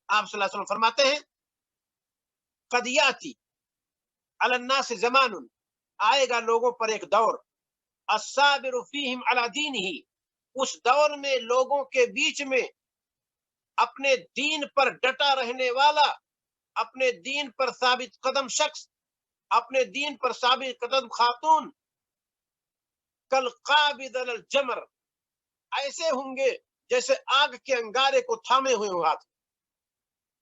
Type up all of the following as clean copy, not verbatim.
आप सल्लल्लाहु अलैहि वसल्लम फरमाते हैं कद याती अलन्नास ज़मानुन, आएगा लोगों पर एक दौर, अस्साबिरु फीहिम अला दीनिही, उस दौर में लोगों के बीच में अपने दीन पर डटा रहने वाला, अपने दीन पर साबित कदम शख्स, अपने दीन पर साबित कदम खातून, कल काबिद अल जमर, ऐसे होंगे जैसे आग के अंगारे को थामे हुए हो हाथ।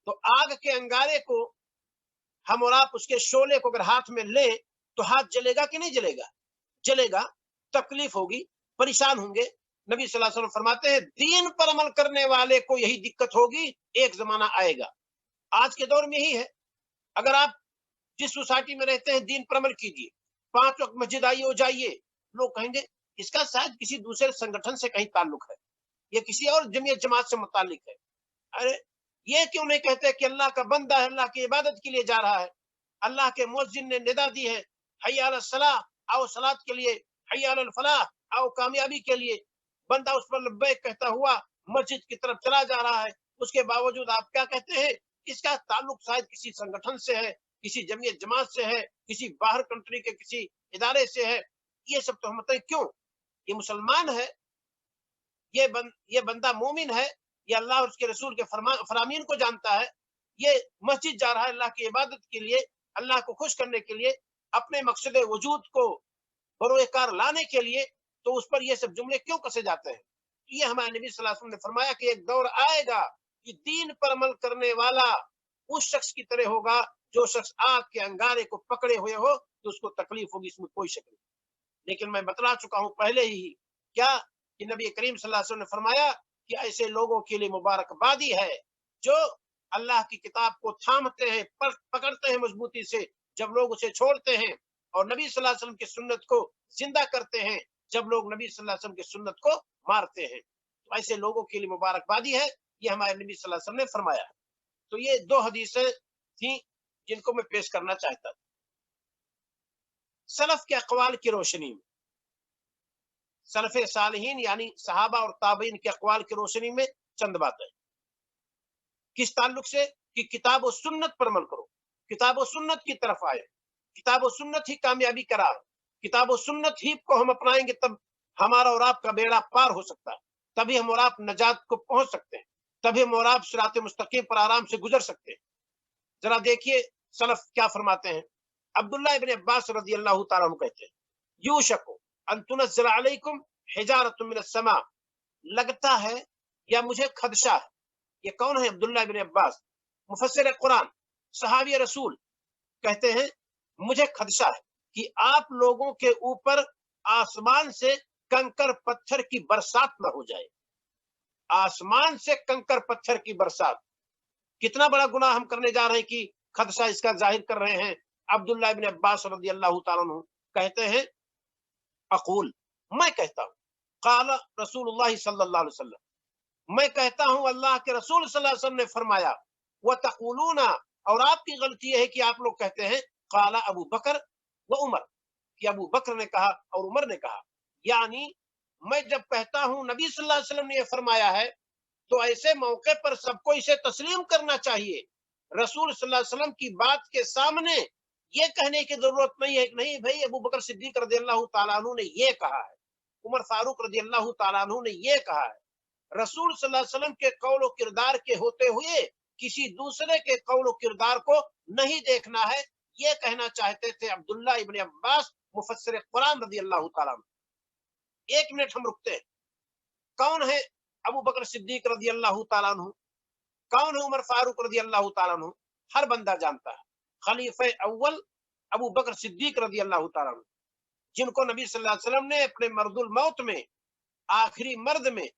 तो आग के अंगारे को हम और आप उसके शोले को अगर हाथ में लें तो हाथ जलेगा कि नहीं जलेगा? जलेगा, तकलीफ होगी, परेशान होंगे। नबी सल्लल्लाहु अलैहि वसल्लम फरमाते हैं दीन पर अमल करने वाले को यही दिक्कत होगी, एक जमाना आएगा। आज के दौर में यही है। अगर आप जिस सोसाइटी में रहते हैं दीन पर अमल कीजिए, 5 वक्त मस्जिद आइए हो जाइए, लोग कहेंगे इसका शायद किसी दूसरे संगठन से कहीं ताल्लुक है, ये किसी और जमीयत जमात से मुतालिक है। अरे ये क्यों नहीं कहते कि अल्लाह का बंदा है, अल्लाह की इबादत के लिए जा रहा है, अल्लाह के मुअज्जिन ने निदा दी है हय्या अला सलाह, आओ सलात के लिए, हय्या अल फलाह, आओ कामयाबी के लिए। बंदा उस पर लब्बैक कहता हुआ मस्जिद की तरफ चला जा रहा है, उसके बावजूद आप क्या कहते हैं? इसका ताल्लुक शायद किसी संगठन से है, किसी जमीयत जमात से है, किसी बाहर कंट्री के किसी इदारे से है। ये सब तो हम बताएं क्यों? ये मुसलमान है, ये बंदा मोमिन है, ये अल्लाह और उसके रसूल के फरामीन को जानता है, ये मस्जिद जा रहा है अल्लाह की इबादत के लिए, अल्लाह को खुश करने के लिए, अपने मकसद वजूद को बरोएकार लाने के लिए, तो उस पर ये सब जुमले क्यों कसे जाते हैं? ये हमारे नबी सल्लल्लाहु अलैहि वसल्लम ने फरमाया कि एक दौर आएगा कि दीन पर अमल करने वाला उस शख्स की तरह होगा जो शख्स आग के अंगारे को पकड़े हुए हो, तो उसको तकलीफ होगी, इसमें कोई शक नहीं। लेकिन मैं बतला चुका हूं पहले ही क्या कि नबी करीम सल्लल्लाहु अलैहि वसल्लम ने फरमाया कि ऐसे लोगों के लिए मुबारकबादी है जो अल्लाह की किताब को थामते हैं, पकड़ते हैं मजबूती से जब लोग उसे छोड़ते हैं, और नबी सल्लल्लाहु अलैहि वसल्लम की सुन्नत को जिंदा करते हैं जब लोग नबी सल्लल्लाहु अलैहि वसल्लम की सुन्नत को मारते हैं। तो ऐसे लोगों के लिए मुबारकबादी है, ये हमारे नबी सल्लल्लाहु अलैहि वसल्लम ने फरमाया। तो ये 2 हदीसें थी जिनको मैं पेश करना चाहता था। सलफ के अक़वाल की रोशनी में, सलफ़े सालिहीन यानी सहाबा और ताबईन के अक़वाल की रोशनी में चंद बातें। किस ताल्लुक से? कि किताब और सुन्नत पर अमल करो, किताब और सुन्नत की तरफ आए, किताब और सुन्नत ही कामयाबी का राह, किताब और सुन्नत ही को हम अपनाएंगे तब हमारा और आपका बेड़ा पार हो सकता है, तभी हम और आप नजात को पहुंच सकते हैं, तभी हम और आप सिरात मुस्तकीम पर आराम से गुजर सकते हैं। जरा देखिए सलफ क्या फरमाते हैं। अब्दुल्लाह इब्न अब्बास रज़ियल्लाहु ताला अन्हु कहते हैं यूशकु अन तुनज़्ज़ल अलैकुम हिजारतुम मिनस समा, लगता है या मुझे खदशा है। ये कौन है? अब्दुल्लाह इब्न अब्बास, मुफस्सिर कुरान, सहाबी रसूल, कहते हैं मुझे खदशा है कि आप लोगों के ऊपर आसमान से कंकर पत्थर की बरसात न हो जाए। आसमान से कंकर पत्थर की बरसात, कितना बड़ा गुनाह हम करने जा रहे हैं कि खदशा इसका जाहिर कर रहे हैं। अब्दुल्लाह इब्न अब्बास रज़ियल्लाहु ताला अन्हु कहते हैं अक़ूल, मैं कहता हूँ, क़ाला रसूलुल्लाह सल्लल्लाहु अलैहि वसल्लम, मैं कहता हूं अल्लाह के रसूल सल्लल्लाहु अलैहि वसल्लम ने फरमाया, व तक़ूलूना, और आपकी गलती है कि आप लोग कहते हैं क़ाला अबू बकर व उमर, कि अबू बकर ने कहा और उमर ने कहा। यानी मैं जब कहता हूं नबी सल्लल्लाहु अलैहि वसल्लम ने यह फरमाया है, तो ऐसे मौके पर सबको इसे तस्लीम करना चाहिए। रसूल सल्लल्लाहु अलैहि वसल्लम की बात के सामने ये कहने की जरूरत नहीं है कि नहीं भाई अबू बकर सिद्दीक रज़ियल्लाहु ताला अन्हु ने ये कहा है, उमर फारूक रज़ियल्लाहु ताला अन्हु ने ये कहा है। रसूल सल्लल्लाहु अलैहि वसल्लम के कौल और किरदार के होते हुए किसी दूसरे के कौल और किरदार को नहीं देखना है, ये कहना चाहते थे अब्दुल्लाह इब्न अब्बास मुफस्सिर कुरान रज़ियल्लाहु ताला अन्हु। 1 मिनट हम रुकते हैं। कौन है अबू बकर सिद्दीक रज़ियल्लाहु ताला अन्हु? कौन है उमर फारूक रज़ियल्लाहु ताला अन्हु? हर बंदा जानता है। खलीफे अव्वल अबू बकर सिद्दीक रज़ियल्लाहु ताला अन्हु, जिनको नबी सल्लल्लाहु अलैहि वसल्लम ने अपने मर्दुल मौत में, आखिरी मर्द में,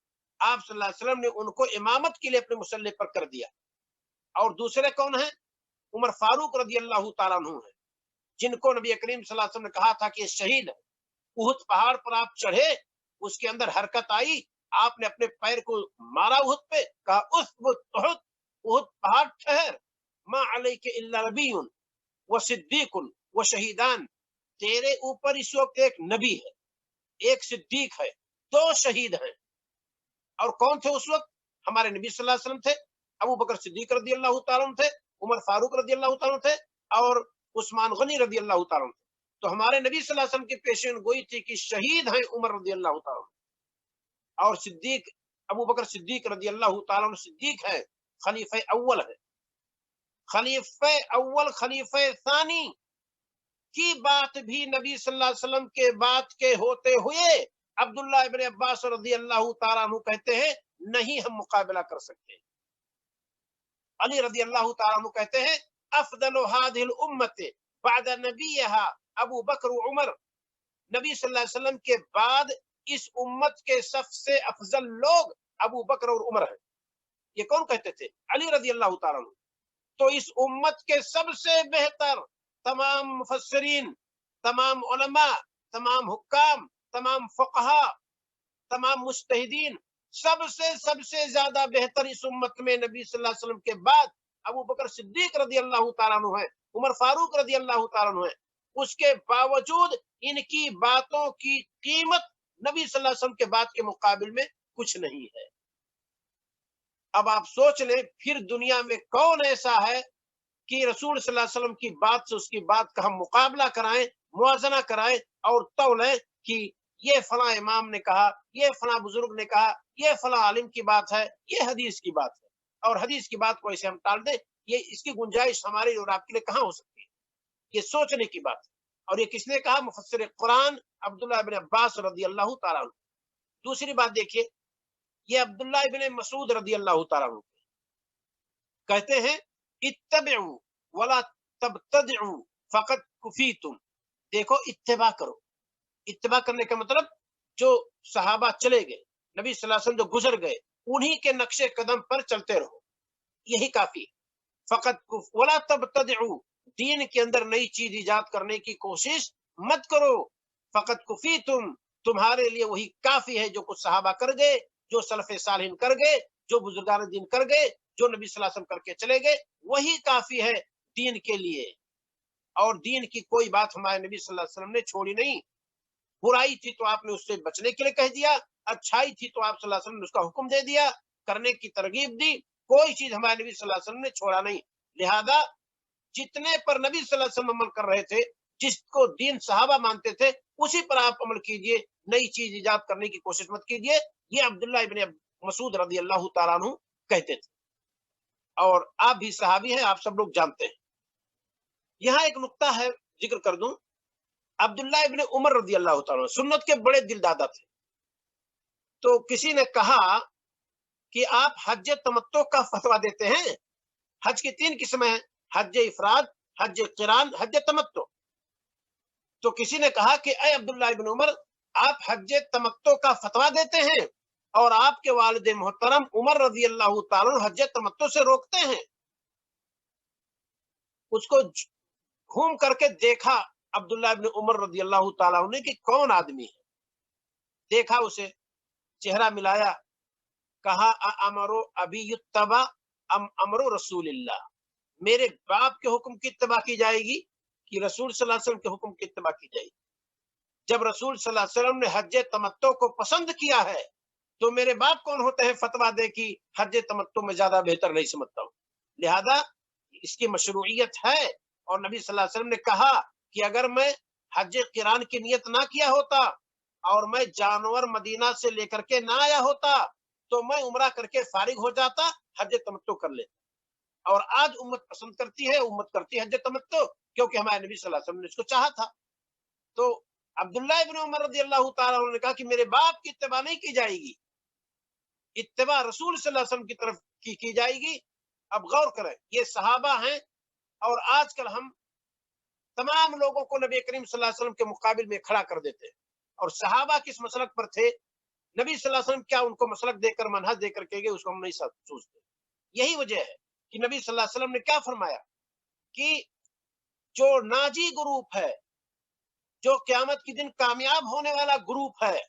आप सल्लल्लाहु अलैहि वसल्लम ने उनको इमामत के लिए अपने मुसल्ले पर कर दिया। और दूसरे कौन है? उमर फारूक रज़ियल्लाहु ताला अन्हु है, जिनको नबी करीम सल्लल्लाहु अलैहि वसल्लम ने कहा था कि ये शहीद है। उहुद पहाड़ पर आप चढ़े, उसके अंदर हरकत आई, आपने अपने पैर को मारा उहुद पे, कहा उसबुत उहुद, उहुद पहाड़ ठहर, मा अलैका इल्ला नबियुन व सिद्दीकुन व शहीदान, तेरे ऊपर इस वक्त एक नबी है, एक सिद्दीक है, 2 शहीद हैं। और कौन थे उस वक्त? हमारे नबी सल्लल्लाहु अलैहि वसल्लम थे, अबू बकर सिद्दीक रजी अल्लाह ताला अन्हु थे, उमर फारूक रजी अल्लाह ताला अन्हु थे और उस्मान गनी रजी अल्लाह ताला अन्हु थे। तो हमारे नबी सल्लल्लाहु अलैहि वसल्लम की पेशन गोई थी कि शहीद हैं उमर रजी अल्लाह ताला अन्हु और सिद्दीक अबू बकर सिद्दीक रजी अल्लाह ताला अन्हु सिद्दीक है, खलीफे अव्वल है। खलीफे अव्वल खलीफे सानी की बात भी नबी सल्लल्लाहु अलैहि वसल्लम के बात के होते हुए अब्दुल्ला इब्न अब्बास रजी अल्लाह ताला अन्हु कहते हैं नहीं हम मुकाबला कर सकते। अली रजी अल्लाह ताला अन्हु कहते हैं अफदलु हादिहिल उम्मत बाद नबीहा अबू बकर व उमर, नबी सल्लल्लाहु अलैहि वसल्लम के बाद इस उम्मत के सबसे अफजल लोग अबू बकर और उमर हैं। ये कौन कहते थे? अली रजी अल्लाह ताला अन्हु। तो इस उम्मत के सबसे बेहतर तमाम मुफस्सिरीन, तमाम उलमा, तमाम हुक्काम, तमाम फुक़हा, तमाम मुज्तहिदीन, सबसे ज्यादा बेहतर इस उम्मत में नबी सल्लल्लाहु अलैहि वसल्लम के बाद अबू बकर सिद्दीक रजी अल्लाह ताला अन्हु है, उमर फारूक रजी अल्लाह ताला अन्हु है। उसके बावजूद इनकी बातों की कीमत नबी सल्लल्लाहु अलैहि वसल्लम के बाद के मुकाबिल में कुछ नहीं है। अब आप सोच लें फिर दुनिया में कौन ऐसा है कि रसूल सल्लल्लाहु अलैहि वसल्लम की बात से उसकी बात का हम मुकाबला कराएं, मुआजना कराएं और तौलें कि ये फला इमाम ने कहा, ये फला बुजुर्ग ने कहा, ये फला आलिम की बात है, ये हदीस की बात है और हदीस की बात को ऐसे हम टाल दें, ये इसकी गुंजाइश हमारे और आपके लिए कहाँ हो सकती है? ये सोचने की बात है। और ये किसने कहा? मुफस्सिर कुरान अब्दुल्ला इब्न अब्बास रजी अल्लाह ताला अन्हु। दूसरी बात देखिए, ये अब्दुल्ला इब्न मसूद रजी अल्लाह ताला अन्हु कहते हैं इत्तबिउ वला तब्तदिउ फकद कुफीतुम। देखो इत्तिबा करो, इत्तिबा करने का मतलब जो सहाबा चले गए, नबी सल्लल्लाहु अलैहि वसल्लम जो गुजर गए, उन्हीं के नक्शे कदम पर चलते रहो, यही काफी। फकद वला तब्तदिउ, दीन के अंदर नई चीज इजाद करने की कोशिश मत करो। फकद कुफीतुम, तुम्हारे लिए वही काफी है जो कुछ सहाबा कर गए, जो सलफ़े सालिहीन कर गए, जो बुजुर्गान दीन कर गए, जो नबी सल्लल्लाहु अलैहि वसल्लम करके चले गए, वही काफी है दीन के लिए। और दीन की कोई बात हमारे नबी सल्लल्लाहु अलैहि वसल्लम ने छोड़ी नहीं। बुराई थी तो आपने उससे बचने के लिए कह दिया, अच्छाई थी तो आप सल्लल्लाहु अलैहि वसल्लम ने उसका हुक्म दे दिया, करने की तरगीब दी। कोई चीज हमारे नबी सल्लल्लाहु अलैहि वसल्लम ने छोड़ा नहीं। लिहाजा जितने पर नबी सल्लल्लाहु अलैहि वसल्लम अमल कर रहे थे, जिसको दीन सहाबा मानते थे, उसी पर आप अमल कीजिए, नई चीज इजाद करने की कोशिश मत कीजिए। ये अब्दुल्ला इब्न मसूद रजी अल्लाह ताला अन्हु कहते थे और आप भी सहाबी हैं, आप सब लोग जानते हैं। यहाँ एक नुक्ता है, जिक्र कर दूं। अब्दुल्ला इब्न उमर रजी अल्लाह ताला सुन्नत के बड़े दिलदादा थे। तो किसी ने कहा कि आप हज तमत्तो का फतवा देते हैं। हज की 3 किस्में हैं, हज इफराद, हज क़िरान, हज तमत्तो। तो किसी ने कहा कि ऐ अब्दुल्ला इब्न उमर, आप हज तमत्तो का फतवा देते हैं और आपके वालिद मोहतरम उमर रजी अल्लाह ताला हज तमत्तो से रोकते हैं। उसको घूम करके देखा अब्दुल्ला इब्न उमर रजी अल्लाह ताला ने कि कौन आदमी है। देखा उसे, चेहरा मिलाया, कहा अमरो अबी युत्तबा अम अमरो रसूलिल्लाह, मेरे बाप के हुक्म की इत्तबा की जाएगी कि रसूल सल्लल्लाहु अलैहि वसल्लम के हुक्म की इत्तबा की जाएगी? जब रसूल सल्लल्लाहु अलैहि वसल्लम ने हज तमत्तो को पसंद किया है तो मेरे बाप कौन होते हैं फतवा दे कि हज तमत्तो में ज्यादा बेहतर? नहीं समझता हूं। लिहाजा इसकी मशरूइयत है और नबी सल्लल्लाहु अलैहि वसल्लम ने कहा कि अगर मैं हज क़िरान की नियत ना किया होता और मैं जानवर मदीना से लेकर के ना आया होता तो मैं उम्रा करके फारिग हो जाता, हज तमत्तो कर लेता। और आज उम्मत पसंद करती है, उम्मत करती है हज तमत्तो, क्योंकि हमारे नबी सल्लल्लाहु अलैहि वसल्लम ने इसको चाहा था। तो अब्दुल्ला इब्न उमर रज़ी अल्लाह ताला अन्हु ने कहा कि मेरे बाप की इत्तिबा नहीं की जाएगी, इत्तिबा रसूल सल्लल्लाहु अलैहि वसल्लम की तरफ की जाएगी। अब गौर करें, ये सहाबा हैं और आजकल हम तमाम लोगों को नबी करीम सल्लल्लाहु अलैहि वसल्लम के मुकाबिल में खड़ा कर देते हैं। और सहाबा किस मसलक पर थे, नबी सल्लल्लाहु अलैहि वसल्लम क्या उनको मसलक देकर, मनहज देकर के गए, उसको हम नहीं सोचते। यही वजह है कि नबी सल्लल्लाहु अलैहि वसल्लम ने क्या फरमाया कि जो नाजी ग्रुप है, जो क़यामत के दिन कामयाब होने वाला ग्रुप है,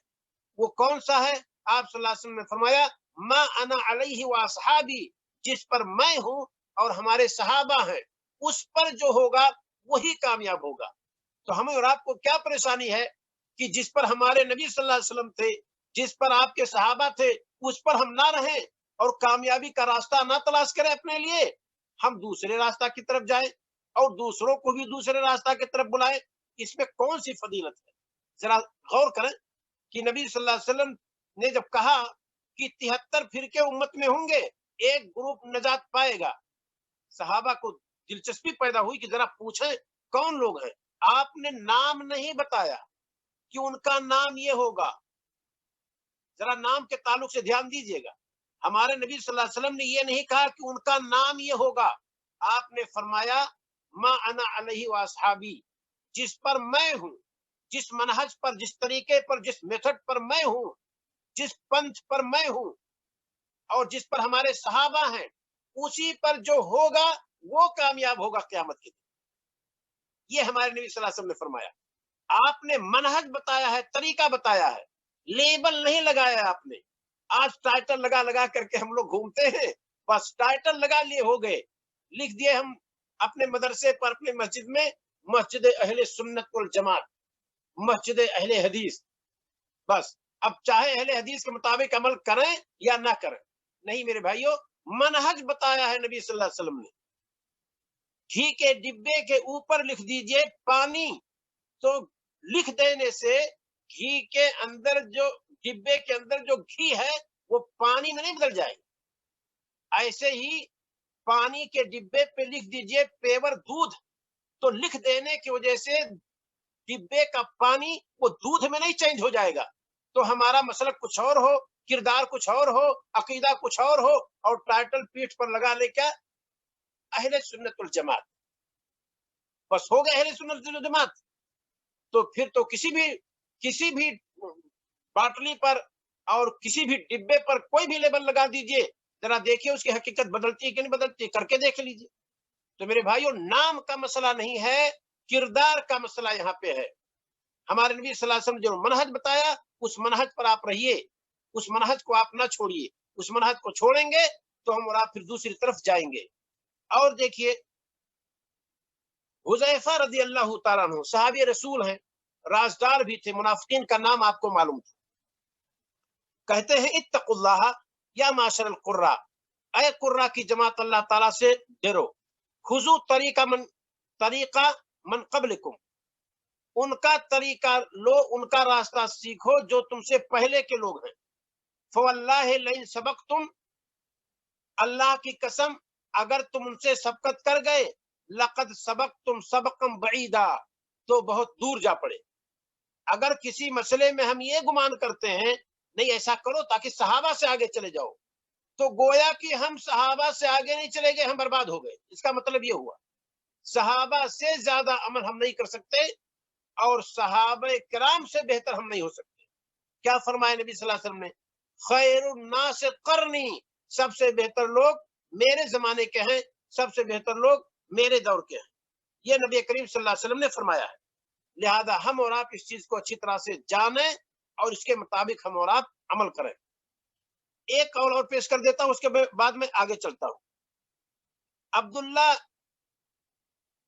वो कौन सा है? आप सल्लल्लाहु अलैहि वसल्लम ने फरमाया मा अना अलैहि व असहाबी, जिस पर मैं हूं और हमारे सहाबा हैं, उस पर जो होगा वही कामयाब होगा। तो हमें और आपको क्या परेशानी है कि जिस पर हमारे नबी सल्लल्लाहु अलैहि वसल्लम थे, जिस पर आपके सहाबा थे, उस पर हम ना रहें? اور کامیابی کا راستہ نہ تلاش کریں اپنے لیے، ہم دوسرے راستہ کی طرف جائیں اور دوسروں کو بھی دوسرے راستہ کی طرف بلائیں، اس میں کون سی فضیلت ہے؟ ذرا غور کریں کہ نبی صلی اللہ علیہ وسلم نے جب کہا کہ 73 فرقے امت میں ہوں گے، ایک گروپ نجات پائے گا، صحابہ کو دلچسپی پیدا ہوئی کہ ذرا پوچھیں کون لوگ ہیں۔ آپ نے نام نہیں بتایا کہ ان کا نام یہ ہوگا، ذرا نام کے تعلق سے دھیان دیجئے گا۔ ہمارے نبی صلی اللہ علیہ وسلم نے یہ نہیں کہا کہ ان کا نام یہ ہوگا، آپ نے فرمایا ما انا علیہ واصحابی، جس پر میں ہوں، جس منہج پر، جس طریقے پر، جس میتھڈ پر میں ہوں، جس پنتھ پر میں ہوں اور جس پر ہمارے صحابہ ہیں، اسی پر جو ہوگا وہ کامیاب ہوگا قیامت کے دن۔ یہ ہمارے نبی صلی اللہ علیہ وسلم نے فرمایا۔ آپ نے منہج بتایا ہے، طریقہ بتایا ہے، لیبل نہیں لگایا آپ نے۔ آج ٹائٹل لگا لگا کر کے ہم لوگ گھومتے ہیں، بس ٹائٹل لگا لیے ہو گئے، لکھ دیے ہم اپنے مدرسے پر، اپنے مسجد میں مسجد اہل سنت والجماعت، مسجد اہل حدیث، بس اب چاہے اہل حدیث کے مطابق عمل کریں یا نہ کریں۔ نہیں میرے بھائیوں، منہج بتایا ہے نبی صلی اللہ علیہ وسلم نے۔ گھی کے ڈبے کے اوپر لکھ دیجئے پانی، تو لکھ دینے سے گھی کے اندر جو ڈبے کے اندر جو گھی ہے وہ پانی میں نہیں بدل جائے گا۔ ایسے ہی پانی کے ڈبے پہ لکھ دیجئے پیور دودھ، تو لکھ دینے کی وجہ سے ڈبے کا پانی وہ دودھ میں نہیں چینج ہو جائے گا۔ تو ہمارا مسلک کچھ اور ہو، کردار کچھ اور ہو، عقیدہ کچھ اور ہو، اور ٹائٹل پیٹھ پر لگا لے کیا اہل سنت والجماعت، بس ہو گئے اہل سنت والجماعت۔ تو پھر تو کسی بھی باٹلی پر اور کسی بھی ڈبے پر کوئی بھی لیبل لگا دیجئے، ذرا دیکھیے اس کی حقیقت بدلتی ہے کہ نہیں بدلتی، کر کے دیکھ لیجئے۔ تو میرے بھائیوں، نام کا مسئلہ نہیں ہے، کردار کا مسئلہ یہاں پہ ہے۔ ہمارے نبی صلی اللہ علیہ وسلم جو منہج بتایا، اس منہج پر آپ رہیے، اس منہج کو آپ نہ چھوڑیے۔ اس منہج کو چھوڑیں گے تو ہم اور آپ پھر دوسری طرف جائیں گے۔ اور دیکھیے، حذیفہ رضی اللہ تعالیٰ عنہ صحابی رسول ہیں، رازدار بھی تھے، منافقین کا نام آپ کو معلوم تھا۔ کہتے ہیں اتقوا اللہ یا معاشر القراء، اے قراء کی جماعت، اللہ تعالیٰ سے ڈرو۔ خذوا طریقہ من قبلکم، ان کا طریقہ لو، ان کا راستہ سیکھو جو تم سے پہلے کے لوگ ہیں۔ فواللہ لئن سبقتم، اللہ کی قسم اگر تم ان سے سبقت کر گئے، لقد سبقتم سبقا بعیدا، تو بہت دور جا پڑے۔ اگر کسی مسئلے میں ہم یہ گمان کرتے ہیں نہیں ایسا کرو تاکہ صحابہ سے آگے چلے جاؤ، تو گویا کہ ہم صحابہ سے آگے نہیں چلے گئے، ہم برباد ہو گئے۔ اس کا مطلب یہ ہوا صحابہ سے زیادہ عمل ہم نہیں کر سکتے اور صحابہ کرام سے بہتر ہم نہیں ہو سکتے۔ کیا فرمایا نبی صلی اللہ علیہ وسلم نے؟ خیر الناس قرنی، سب سے بہتر لوگ میرے زمانے کے ہیں، سب سے بہتر لوگ میرے دور کے ہیں۔ یہ نبی کریم صلی اللہ علیہ وسلم نے فرمایا ہے۔ لہذا ہم اور آپ اس چیز کو اچھی طرح سے جانیں اور اس کے مطابق ہم اور آپ عمل کریں۔ ایک قول اور پیش کر دیتا ہوں، اس کے بعد میں آگے چلتا ہوں۔ عبداللہ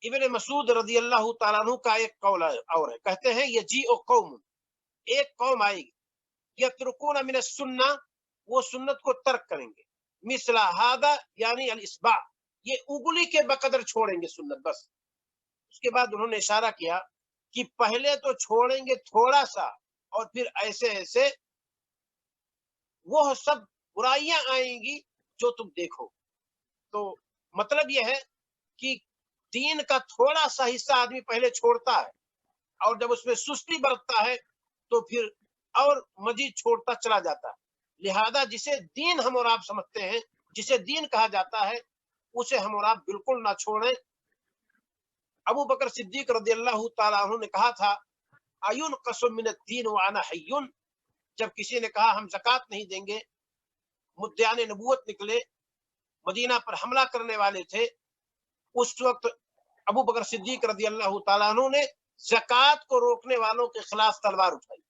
ابن مسعود رضی اللہ تعالیٰ عنہ کا ایک قول اور ہے، کہتے ہیں یجیء قوم، ایک قوم آئے گی، یترکون من السنہ، وہ سنت کو ترک کریں گے، مثل ہذا یعنی الاسباع، یہ اگلی کے بقدر چھوڑیں گے سنت بس۔ اس کے بعد انہوں نے اشارہ کیا کہ پہلے تو چھوڑیں گے تھوڑا سا اور پھر ایسے ایسے وہ سب برائیاں آئیں گی جو تم دیکھو۔ تو مطلب یہ ہے کہ دین کا تھوڑا سا حصہ آدمی پہلے چھوڑتا ہے اور جب اس میں سستی برتتا ہے تو پھر اور مزید چھوڑتا چلا جاتا ہے۔ لہذا جسے دین ہم اور آپ سمجھتے ہیں، جسے دین کہا جاتا ہے، اسے ہم اور آپ بالکل نہ چھوڑیں۔ ابو بکر صدیق رضی اللہ تعالیٰ عنہ نے کہا تھا اَيُنْقَصُ مِنَ الدِّينِ وَأَنَا حَيٌّ، جب کسی نے کہا ہم زکوٰۃ نہیں دیں گے، مدعیان نبوت نکلے، مدینہ پر حملہ کرنے والے تھے، اس وقت ابو بکر صدیق رضی اللہ تعالیٰ عنہ نے زکوٰۃ کو روکنے والوں کے خلاف تلوار اٹھائی۔